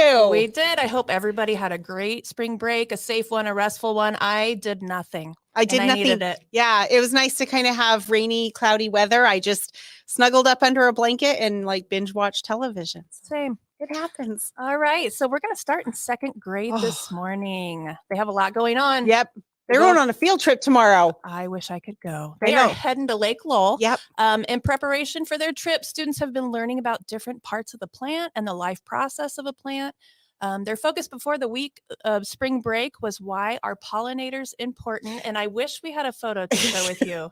do. We did. I hope everybody had a great spring break, a safe one, a restful one. I did nothing. I did nothing. Needed it. Yeah, it was nice to kind of have rainy, cloudy weather. I just snuggled up under a blanket and like binge watched television. Same. It happens. All right. So we're going to start in second grade this morning. They have a lot going on. Yep. They're going on a field trip tomorrow. I wish I could go. They are heading to Lake Lowell. Yep. In preparation for their trip, students have been learning about different parts of the plant and the life process of a plant. Their focus before the week of spring break was why are pollinators important? And I wish we had a photo to share with you.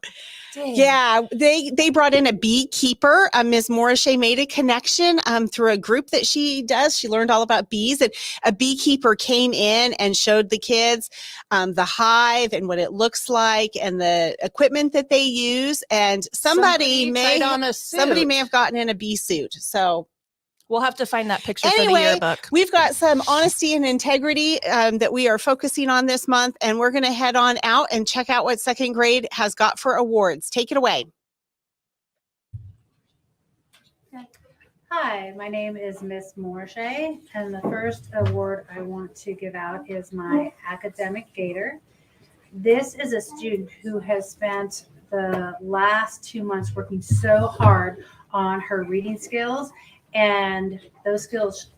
Yeah, they brought in a beekeeper. Ms. Morrissey made a connection through a group that she does. She learned all about bees, and a beekeeper came in and showed the kids the hive and what it looks like and the equipment that they use. And somebody may have gotten in a bee suit. So we'll have to find that picture for the yearbook. We've got some honesty and integrity that we are focusing on this month, and we're going to head on out and check out what second grade has got for awards. Take it away. Hi, my name is Miss Morrissey, and the first award I want to give out is my Academic Gator. This is a student who has spent the last 2 months working so hard on her reading skills, and those skills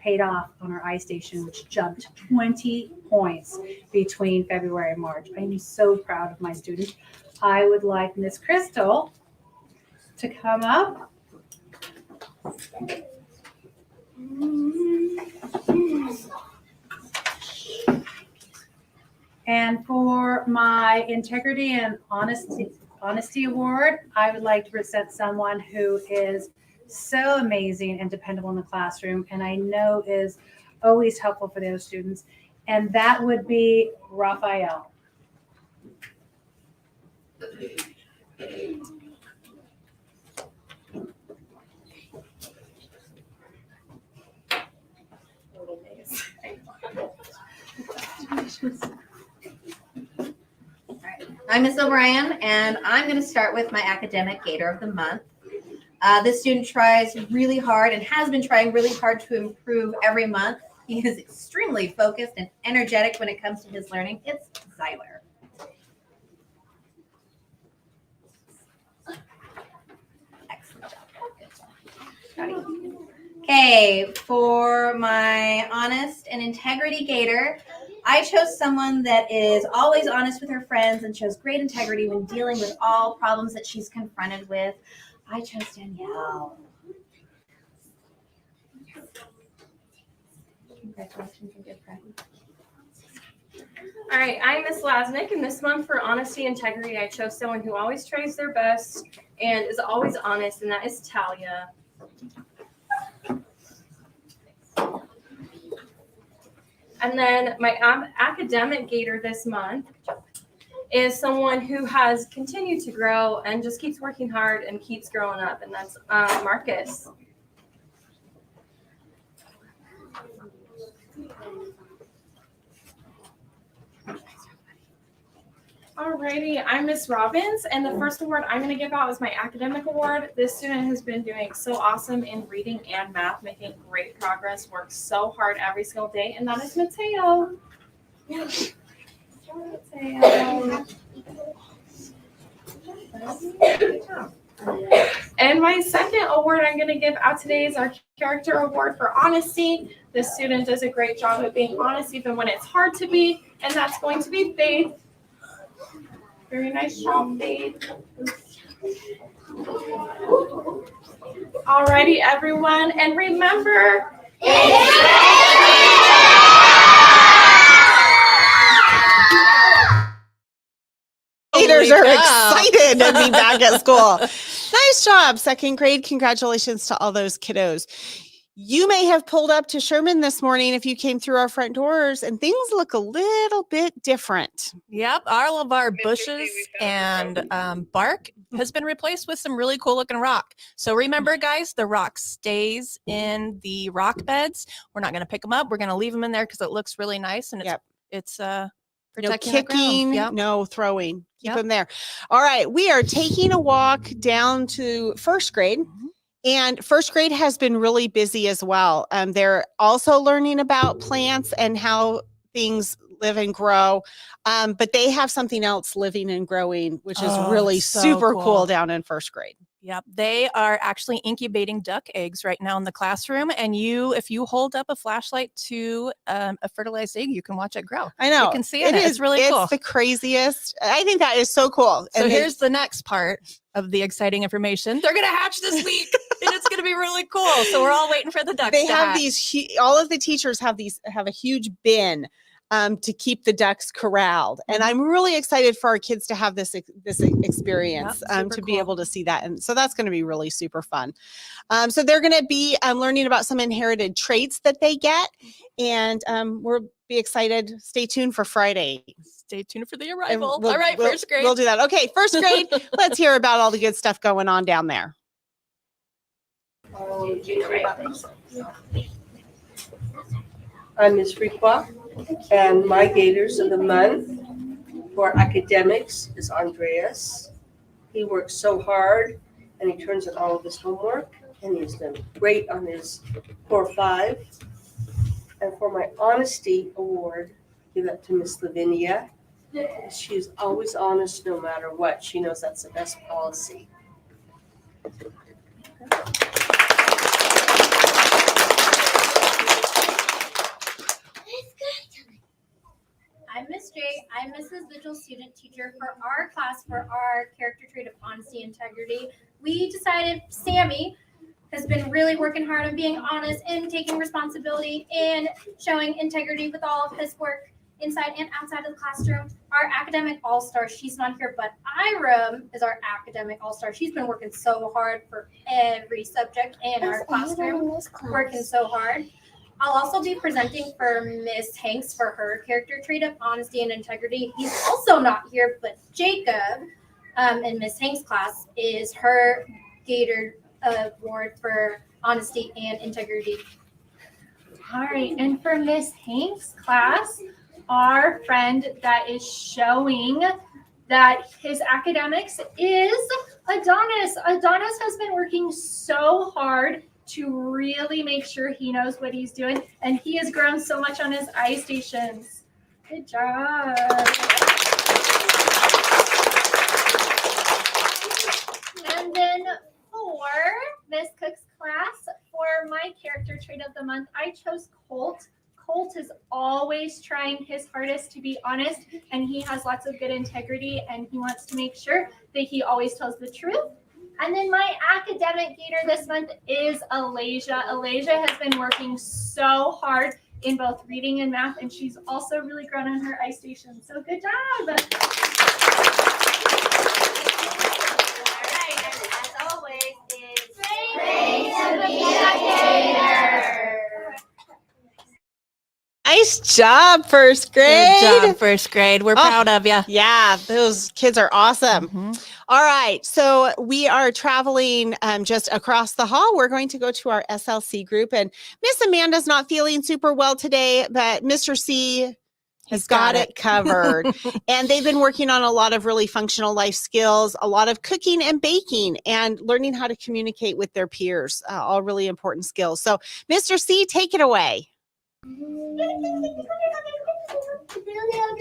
paid off on our iStation, which jumped 20 points between February and March. I am so proud of my student. I would like Miss Crystal to come up. And for my Integrity and Honesty Award, I would like to present someone who is so amazing and dependable in the classroom, and I know is always helpful for those students, and that would be Raphael. I'm Ms. O'Brien, and I'm going to start with my Academic Gator of the Month. This student tries really hard and has been trying really hard to improve every month. He is extremely focused and energetic when it comes to his learning. It's Zyler. Excellent job. Okay, for my Honest and Integrity Gator, I chose someone that is always honest with her friends and shows great integrity when dealing with all problems that she's confronted with. I chose Danielle. Congratulations and good practice. All right, I'm Miss Lasnick, and this month for Honesty and Integrity, I chose someone who always tries their best and is always honest, and that is Talia. And then my Academic Gator this month is someone who has continued to grow and just keeps working hard and keeps growing up, and that's Marcus. Alrighty, I'm Miss Robbins, and the first award I'm going to give out is my Academic Award. This student has been doing so awesome in reading and math, making great progress, works so hard every single day, and that is Mateo. And my second award I'm going to give out today is our Character Award for Honesty. This student does a great job of being honest even when it's hard to be, and that's going to be Faith. Very nice job, Faith. Alrighty, everyone, and remember, Gators are excited to be back at school. Nice job, second grade. Congratulations to all those kiddos. You may have pulled up to Sherman this morning if you came through our front doors, and things look a little bit different. Yep, all of our bushes and bark has been replaced with some really cool looking rock. So remember, guys, the rock stays in the rock beds. We're not going to pick them up. We're going to leave them in there because it looks really nice, and it's protecting no kicking, yep. No throwing. Keep them there. All right, we are taking a walk down to first grade. And first grade has been really busy as well. They're also learning about plants and how things live and grow. But they have something else living and growing, which is Oh, really it's so super cool. cool down in first grade. Yep. They are actually incubating duck eggs right now in the classroom. And if you hold up a flashlight to a fertilized egg, you can watch it grow. I know. You can see it. It's really it's cool. the craziest. I think that is so cool. So And here's the next part of the exciting information. They're going to hatch this week and it's going to be really cool. So we're all waiting for the ducks they to have hatch. these, all of the teachers have a huge bin to keep the ducks corralled. And I'm really excited for our kids to have this experience, Yep, to be cool. able to see that. And so that's going to be really super fun. So they're going to be learning about some inherited traits that they get. And we'll be excited. Stay tuned for Friday. Stay tuned for the And arrival. we'll- All right, we'll- first grade. We'll do that. Okay, first grade. Let's hear about all the good stuff going on down there. I'm Ms. Frequa, and my Gators of the month for academics is Andreas. He works so hard, and he turns in all of his homework, and he's done great on his Core 5. And for my Honesty Award, give that to Miss Lavinia. She's always honest no matter what. She knows that's the best policy. I'm Miss J. I'm Mrs. Vigil's student teacher for our class for our character trait of honesty and integrity. We decided Sammy has been really working hard on being honest and taking responsibility and showing integrity with all of his work inside and outside of the classroom. Our academic all-star, she's not here, but Ira is our academic all-star. She's been working so hard for every subject in our classroom, working so hard. I'll also be presenting for Miss Hanks for her character trait of honesty and integrity. He's also not here, but Jacob in Miss Hanks' class is her Gator Award for honesty and integrity. All right, and for Miss Hanks' class, our friend that is showing that his academics is Adonis. Adonis has been working so hard to really make sure he knows what he's doing, and he has grown so much on his eye stations. Good job. And then for Miss Cook's class, for my character trait of the month, I chose Colt. Colt is always trying his hardest to be honest, and he has lots of good integrity, and he wants to make sure that he always tells the truth. And then my academic Gator this month is Alasia. Alasia has been working so hard in both reading and math, and she's also really grown on her eye station. So good job. All right, and as always, it's Praise to be a Gator. Nice job, first grade. Good job, first grade. We're proud of you. Yeah, those kids are awesome. All right, so we are traveling just across the hall. We're going to go to our SLC group, and Miss Amanda's not feeling super well today, but Mr. C has got it covered. And they've been working on a lot of really functional life skills, a lot of cooking and baking, and learning how to communicate with their peers, all really important skills. So, Mr. C, take it away.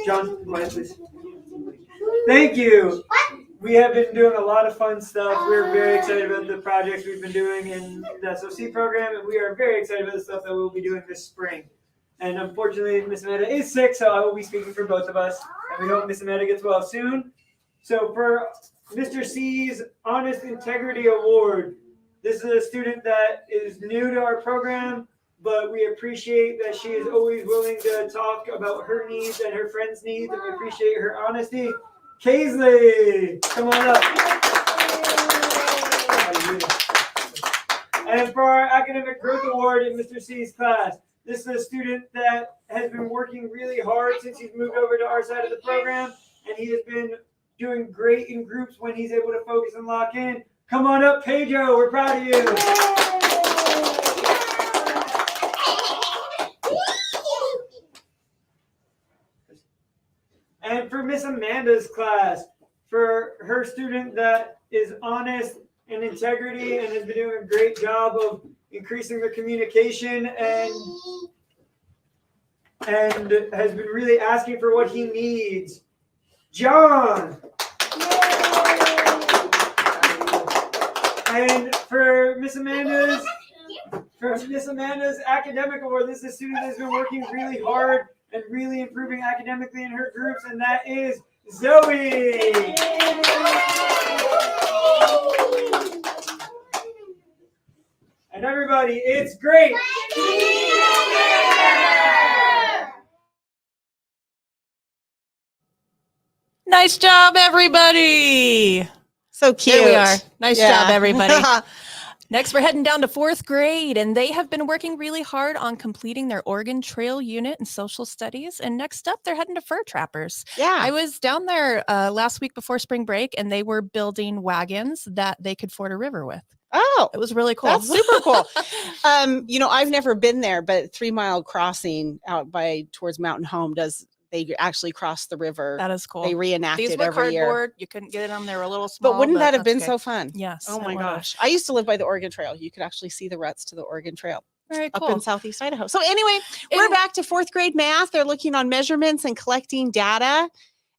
John, come on, please. Thank you. We have been doing a lot of fun stuff. We're very excited about the projects we've been doing in the SOC program, and we are very excited about the stuff that we'll be doing this spring. And unfortunately, Miss Amanda is sick, so I will be speaking for both of us, and we hope Miss Amanda gets well soon. So for Mr. C's Honest Integrity Award, this is a student that is new to our program, but we appreciate that she is always willing to talk about her needs and her friends' needs, and we appreciate her honesty. Kaisley, come on up. And for our Academic Growth Award in Mr. C's class, this is a student that has been working really hard since he's moved over to our side of the program, and he has been doing great in groups when he's able to focus and lock in. Come on up, Pedro, we're proud of you. And for Miss Amanda's class, for her student that is honest and integrity and has been doing a great job of increasing the communication and has been really asking for what he needs. John! And for Miss Amanda's academic award, this is a student that's been working really hard and really improving academically in her groups, and that is Zoe. And everybody, it's great. Nice job, everybody. So cute. There we are. Nice Yeah. job, everybody. Next, we're heading down to 4th grade, and they have been working really hard on completing their Oregon Trail unit in social studies. And next up, they're heading to fur trappers. Yeah. I was down there last week before spring break, and they were building wagons that they could ford a river with. Oh, It was really cool. that's super cool. I've never been there, but 3 Mile Crossing out towards Mountain Home they actually cross the river. That is cool. They reenact These it were every year. cardboard. You couldn't get it on. They were a little small. But wouldn't that have that's been okay. so fun? Yes. Oh it my would've. gosh. I used to live by the Oregon Trail. You could actually see the ruts to the Oregon Trail Very up cool. in Southeast Idaho. So anyway, we're back to 4th grade math. They're looking on measurements and collecting data,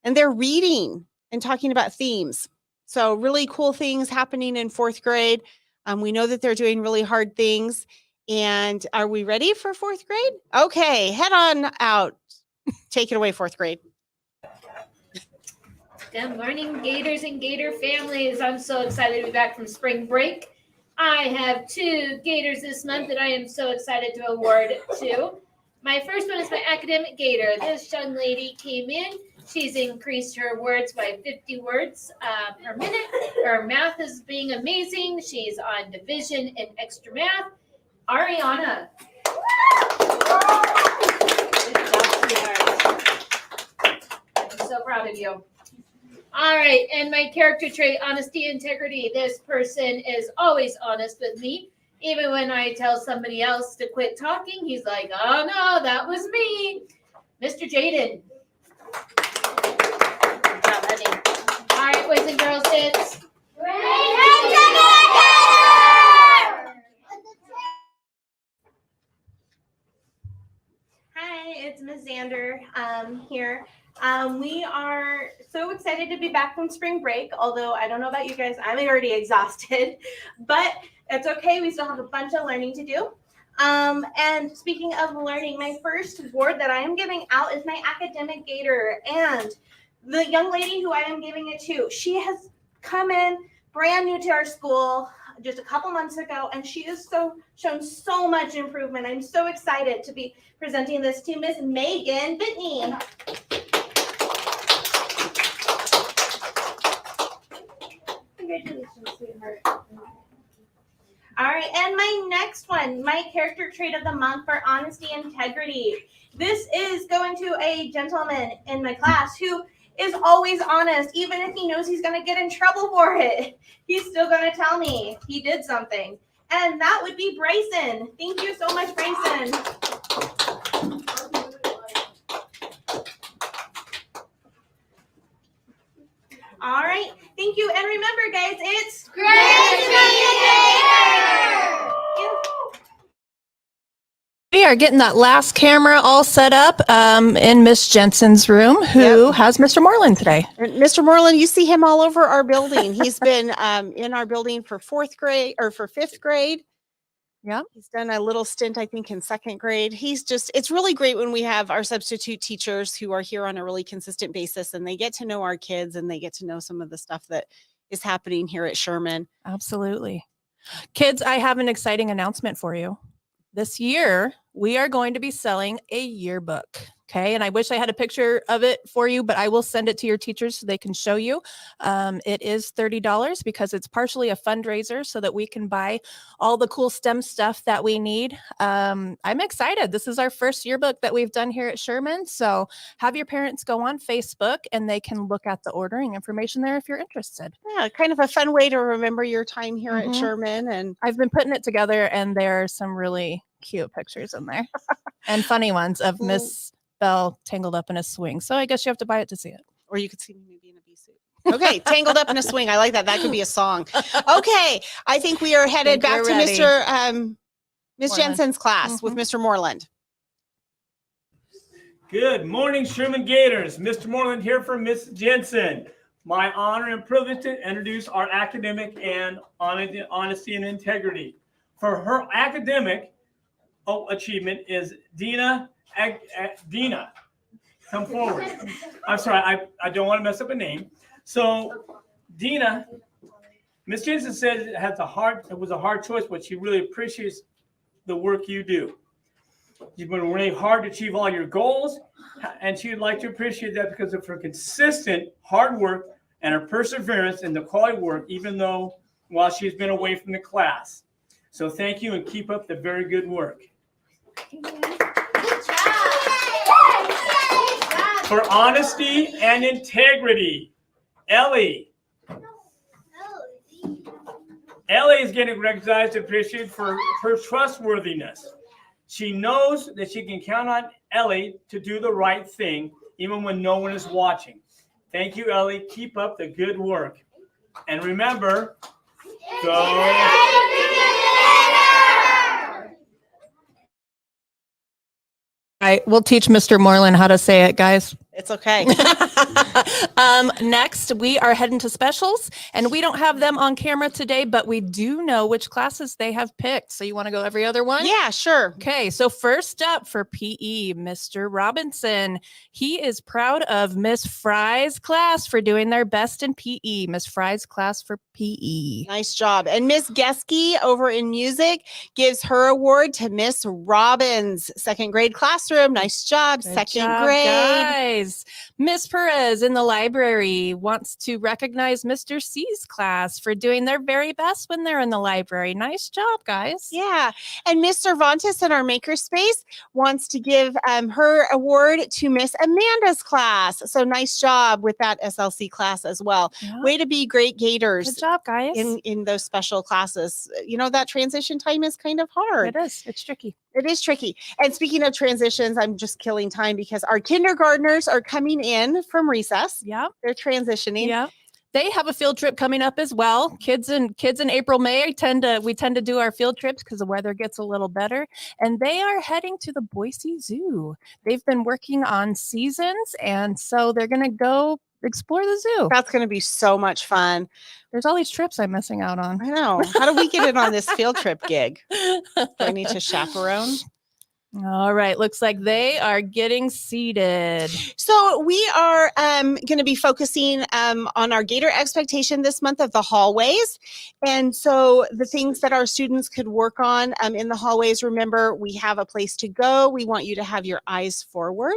and they're reading and talking about themes. So really cool things happening in 4th grade. We know that they're doing really hard things. And are we ready for 4th grade? Okay, head on out. Take it away, 4th grade. Good morning, Gators and Gator families. I'm so excited to be back from spring break. I have 2 Gators this month that I am so excited to award to. My first one is my academic Gator. This young lady came in. She's increased her words by 50 words per minute. Her math is being amazing. She's on division and extra math. Ariana. Good job, sweetheart. I'm so proud of you. All right, and my character trait, honesty, integrity. This person is always honest with me. Even when I tell somebody else to quit talking, he's like, oh no, that was me. Mr. Jaden. Good job, honey. All right, boys and girls, it's Hi, it's Ms. Zander here. We are so excited to be back from spring break, although I don't know about you guys, I'm already exhausted, but it's okay. We still have a bunch of learning to do. And speaking of learning, my first award that I am giving out is my academic Gator. And the young lady who I am giving it to, she has come in brand new to our school just a couple months ago, and she has shown so much improvement. I'm so excited to be presenting this to Miss Megan Whitney. Congratulations, sweetheart. All right, and my next one, my character trait of the month for honesty and integrity. This is going to a gentleman in my class who is always honest, even if he knows he's going to get in trouble for it. He's still going to tell me he did something. And that would be Bryson. Thank you so much, Bryson. All right, thank you. And remember, guys, it's Great to be a Gator! We are getting that last camera all set up in Miss Jensen's room, who has Mr. Moreland today. Mr. Moreland, you see him all over our building. He's been in our building for 5th grade. Yeah. He's done a little stint, I think, in 2nd grade. It's really great when we have our substitute teachers who are here on a really consistent basis, and they get to know our kids and they get to know some of the stuff that is happening here at Sherman. Absolutely. Kids, I have an exciting announcement for you. This year, we are going to be selling a yearbook. Okay. And I wish I had a picture of it for you, but I will send it to your teachers so they can show you. It is $30 because it's partially a fundraiser so that we can buy all the cool STEM stuff that we need. I'm excited. This is our first yearbook that we've done here at Sherman. So have your parents go on Facebook and they can look at the ordering information there if you're interested. Yeah, kind of a fun way to remember your time here at Sherman. And I've been putting it together, and there are some really cute pictures in there and funny ones of Miss Bell tangled up in a swing. So I guess you have to buy it to see it. Or you could see me maybe in a bee suit. Okay, tangled up in a swing. I like that. That could be a song. Okay, I think we are headed Think back we're to ready. Mr. Miss Moreland. Jensen's class with Mr. Moreland. Good morning, Sherman Gators. Mr. Moreland here for Miss Jensen. My honor and privilege to introduce our academic and honesty and integrity. For her academic achievement is Dina. Dina, come forward. I'm sorry, I don't want to mess up a name. So, Dina, Miss Jensen said it was a hard choice, but she really appreciates the work you do. You've been really hard to achieve all your goals, and she would like to appreciate that because of her consistent hard work and her perseverance in the quality work, even though while she's been away from the class. So thank you and keep up the very good work. For honesty and integrity, Ellie. Ellie is getting recognized and appreciated for her trustworthiness. She knows that she can count on Ellie to do the right thing, even when no one is watching. Thank you, Ellie. Keep up the good work. And remember, go. All right, we'll teach Mr. Moreland how to say it, guys. It's okay. Next, we are heading to specials, and we don't have them on camera today, but we do know which classes they have picked. So you want to go every other one? Yeah, sure. Okay, so first up for PE, Mr. Robinson. He is proud of Miss Fry's class for doing their best in PE. Miss Fry's class for PE. Nice job. And Miss Geske over in music gives her award to Miss Robbins, second grade classroom. Nice job, Good second job, grade. guys. Miss Perez in the library wants to recognize Mr. C's class for doing their very best when they're in the library. Nice job, guys. Yeah. And Miss Cervantes in our makerspace wants to give her award to Miss Amanda's class. So nice job with that SLC class as well. Yeah. Way to be great Gators. Good job, guys. In those special classes. You know, that transition time is kind of hard. It is. It's tricky. It is tricky. And speaking of transitions, I'm just killing time because our kindergartners are coming in from recess. Yeah. They're transitioning. Yeah. They have a field trip coming up as well. Kids in April, May we tend to do our field trips because the weather gets a little better. And they are heading to the Boise Zoo. They've been working on seasons, and so they're gonna go explore the zoo. That's going to be so much fun. There's all these trips I'm missing out on. I know. How do we get in on this field trip gig? Do I need to chaperone? All right. Looks like they are getting seated. So we are going to be focusing on our Gator expectation this month of the hallways. And so the things that our students could work on in the hallways, remember, we have a place to go. We want you to have your eyes forward.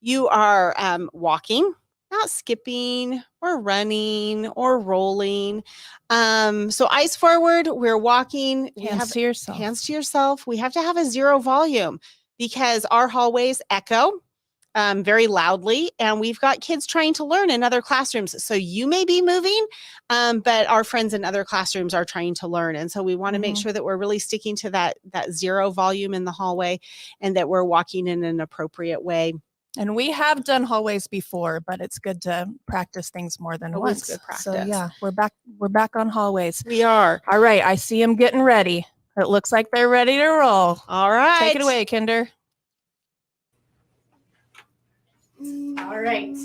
You are walking, not skipping or running or rolling. So eyes forward, we're walking. Hands to yourself. Hands to yourself. We have to have a zero volume because our hallways echo very loudly, and we've got kids trying to learn in other classrooms. So you may be moving, but our friends in other classrooms are trying to learn. And so we want to make sure that we're really sticking to that zero volume in the hallway and that we're walking in an appropriate way. And we have done hallways before, but it's good to practice things more than Always once. good practice. So yeah, we're back on hallways. We are. All right, I see them getting ready. It looks like they're ready to roll. All right. Take it away, Kinder. All right.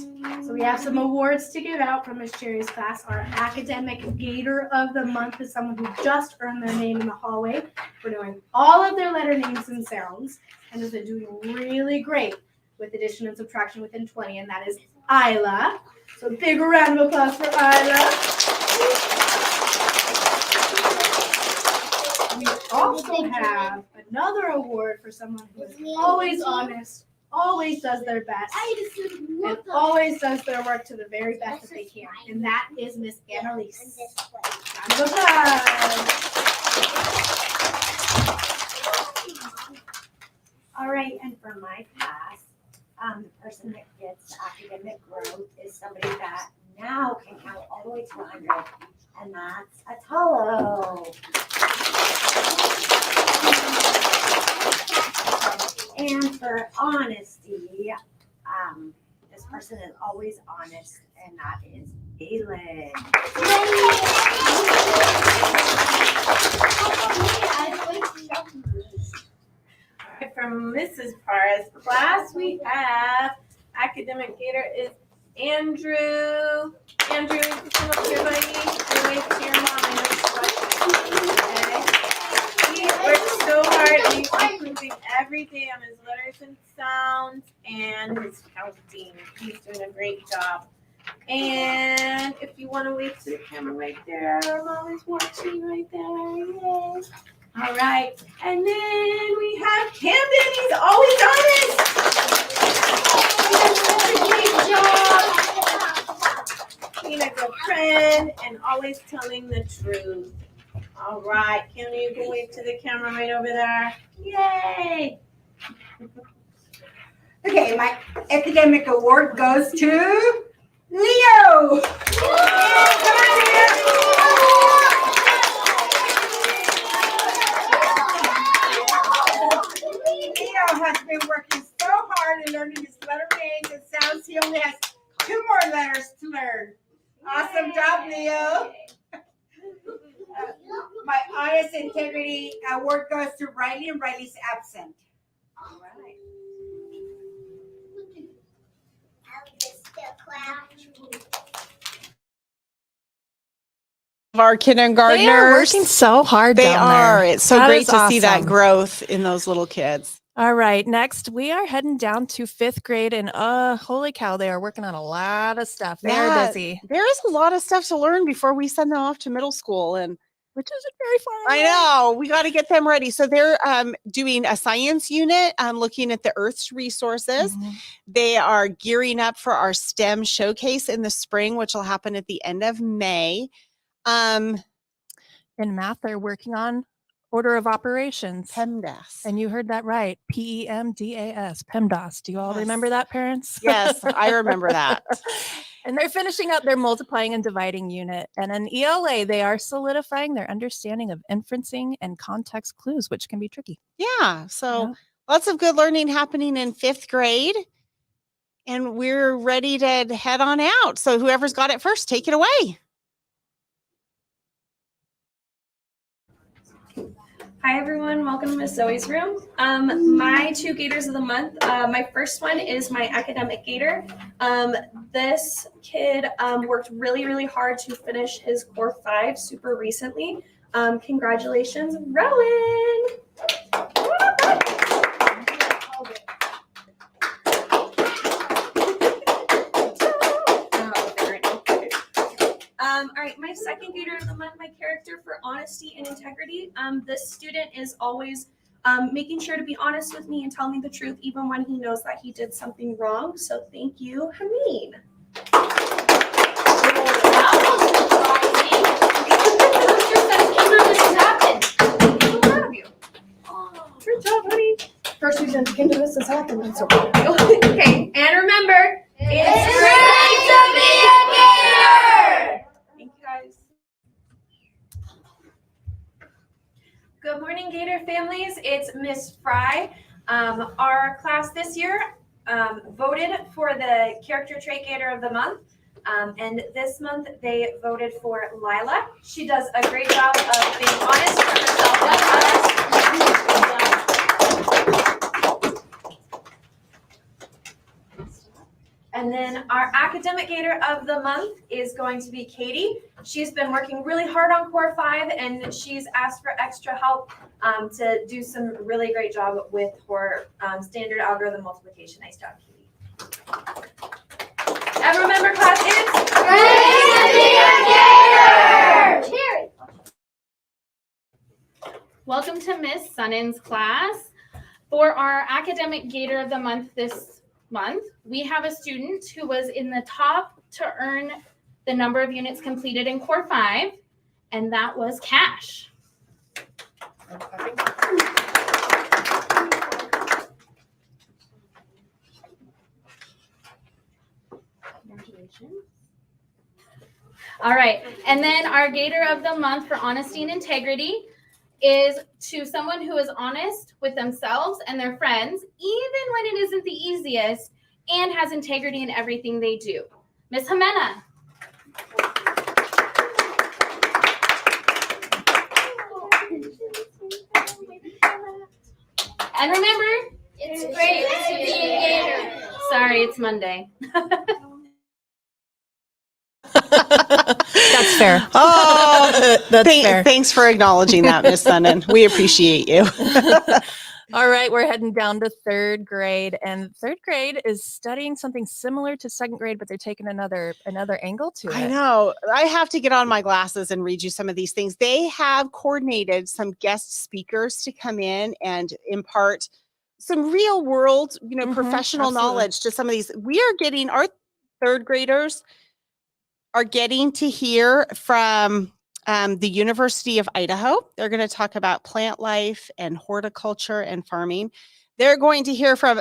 So we have some awards to give out from Miss Cherry's class. Our academic Gator of the Month is someone who just earned their name in the hallway for knowing all of their letter names and sounds and has been doing really great with addition and subtraction within 20, and that is Isla. So big round of applause for Isla. We also have another award for someone who is always honest, always does their best, and always does their work to the very best that they can, and that is Miss Annalise. Round of applause. All right, and for my class, the person that gets academic growth is somebody that now can count all the way to 100, and that's Atalo. And for honesty, this person is always honest, and that is Galen. From Mrs. Parr's class, we have academic gator is Andrew. Andrew, you can come up here, buddy. And wave to your mom. I know she's watching. Okay. He works so hard and he's improving every day on his letters and sounds and his counting. He's doing a great job. And if you want to wave to the camera right there, our mom is watching right there. Yay. All right. And then we have Camden. He's always honest. He does such a great job. Being a good friend and always telling the truth. All right. Camden, you can wave to the camera right over there. Yay. Okay, my academic award goes to Leo. Leo has been working so hard in learning his letter names and sounds. He only has 2 more letters to learn. Awesome job, Leo. My honest integrity award goes to Riley, and Riley's absent. All right. Of our kindergartners. They are working so hard. They down are. there. It's so That great is to see that awesome. growth in those little kids. All right, next we are heading down to 5th grade, and holy cow, they are working on a lot of stuff. They are busy, There is a lot of stuff to learn before we send them off to middle school, and which isn't very far I away. know we got to get them ready. So they're doing a science unit, looking at the Earth's resources. Mhm. They are gearing up for our STEM showcase in the spring, which will happen at the end of May. In math, they're working on order of operations. PEMDAS. And you heard that right. PEMDAS, PEMDAS. Do you all Yes. remember that, parents? Yes, I remember that. And they're finishing up their multiplying and dividing unit. And in ELA, they are solidifying their understanding of inferencing and context clues, which can be tricky. Yeah. So Yeah. lots of good learning happening in 5th grade. And we're ready to head on out. So whoever's got it first, take it away. Hi everyone, welcome to Miss Zoe's room. My 2 Gators of the month. My first one is my academic Gator. This kid worked really, really hard to finish his Core 5 super recently. Congratulations, Rowan! All right, my second Gator of the month, my character for honesty and integrity. This student is always making sure to be honest with me and tell me the truth, even when he knows that he did something wrong. So thank you, Hameen. Good job, honey. First reason to come to this has happened. And so okay, and remember, it's great to be a Gator! Thank you, guys. Good morning, Gator families. It's Miss Fry. Our class this year voted for the character trait Gator of the month. And this month they voted for Lila. She does a great job of being honest for herself and others. And then our academic Gator of the month is going to be Katie. She's been working really hard on Core 5 and she's asked for extra help to do some really great job with her standard algorithm multiplication. Nice job, Katie. And remember, class, it's great to be a Gator! Cheers! Welcome to Miss Sunnan's class. For our academic Gator of the month this month, we have a student who was in the top to earn the number of units completed in Core 5, and that was Cash. Congratulations. All right, and then our Gator of the month for honesty and integrity is to someone who is honest with themselves and their friends, even when it isn't the easiest, and has integrity in everything they do. Miss Jimena. And remember, It's great to be a Gator. sorry, it's Monday. That's fair. Oh, That's fair. thanks for acknowledging that, Miss Sunnan. We appreciate you. All right, we're heading down to third grade, and third grade is studying something similar to second grade, but they're taking another angle to it. I know. I have to get on my glasses and read you some of these things. They have coordinated some guest speakers to come in and impart some real world, professional absolutely. knowledge to some of these. We are getting, our third graders are getting to hear from the University of Idaho. They're going to talk about plant life and horticulture and farming. They're going to hear from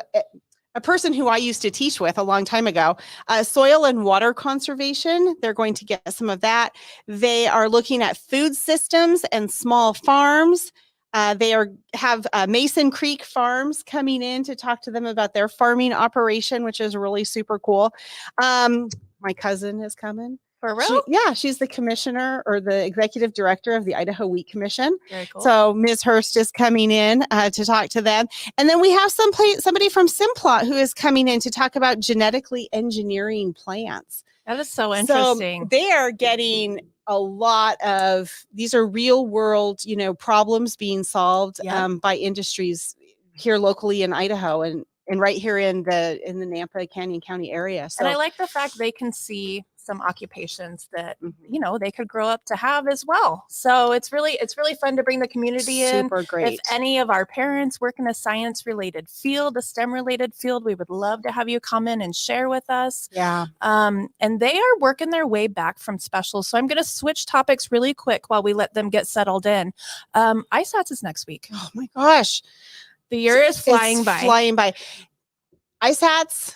a person who I used to teach with a long time ago, soil and water conservation. They're going to get some of that. They are looking at food systems and small farms. They have Mason Creek Farms coming in to talk to them about their farming operation, which is really super cool. My cousin is coming. For real? She's the commissioner or the executive director of the Idaho Wheat Commission. Very cool. So Ms. Hurst is coming in to talk to them. And then we have somebody from Simplot who is coming in to talk about genetically engineering plants. That is so interesting. So they are getting a lot of, these are real world, problems being solved by industries here locally in Idaho and right here in the Nampa Canyon County area. So and I like the fact they can see some occupations that they could grow up to have as well. So it's really fun to bring the community in. Super great. If any of our parents work in a science related field, a STEM related field, we would love to have you come in and share with us. Yeah. And they are working their way back from specials. So I'm going to switch topics really quick while we let them get settled in. ISATS is next week. Oh my gosh. The year is flying by. Flying by. ISATs,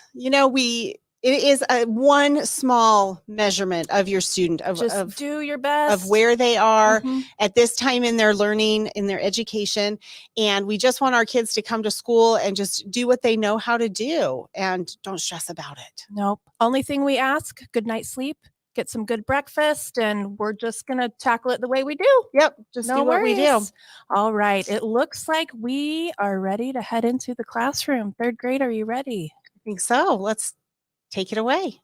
it is one small measurement of your student, Just do your best. Of where they are at this time in their learning, in their education. And we just want our kids to come to school and just do what they know how to do and don't stress about it. Nope. Only thing we ask, good night's sleep, get some good breakfast, and we're just going to tackle it the way we do. Yep. Just do what we do. All right. It looks like we are ready to head into the classroom. Third grade, are you ready? I think so. Let's take it away.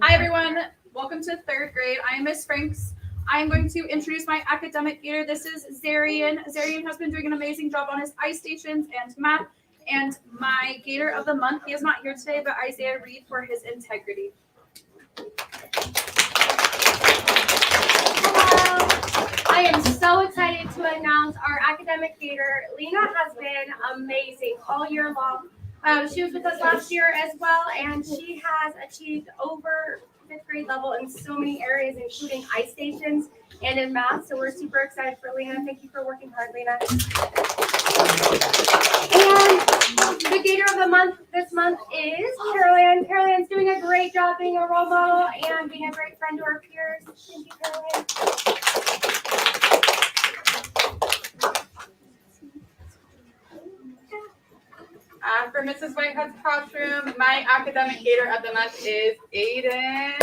Hi everyone, welcome to third grade. I am Miss Franks. I am going to introduce my academic gator. This is Zarian. Zarian has been doing an amazing job on his ice stations and math. And my gator of the month, he is not here today, but Isaiah Reed for his integrity. Hello. I am so excited to announce our academic gator. Lena has been amazing all year long. She was with us last year as well, and she has achieved over 5th grade level in so many areas, including ice stations and in math. So we're super excited for Lena. Thank you for working hard, Lena. And the Gator of the Month this month is Carol-Ann. Carol-Ann's doing a great job being a role model and being a great friend to her peers. Thank you, Carol-Ann. For Mrs. Whitehead's classroom, my academic gator of the month is Aiden.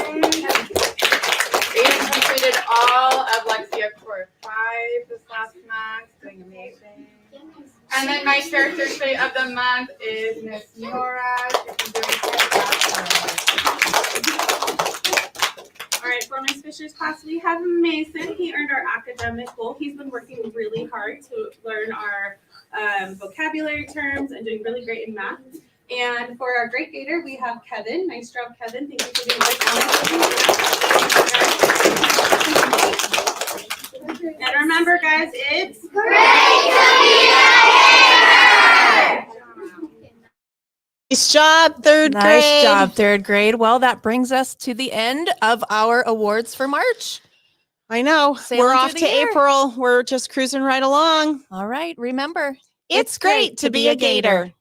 Aiden completed all of Lexia Core 5 this last month, doing amazing. And then my character trait of the month is Miss Nora. She's been doing all right, for Miss Fisher's class, we have Mason. He earned our academic goal. He's been working really hard to learn our vocabulary terms and doing really great in math. And for our great gator, we have Kevin. Nice job, Kevin. Thank you for doing this. And remember, guys, it's great to be a gator! Nice job, third grade. Nice job, third grade. Well, that brings us to the end of our awards for March. I know. Sailing We're off through to the year. April. We're just cruising right along. All right. Remember, It's great to be a gator.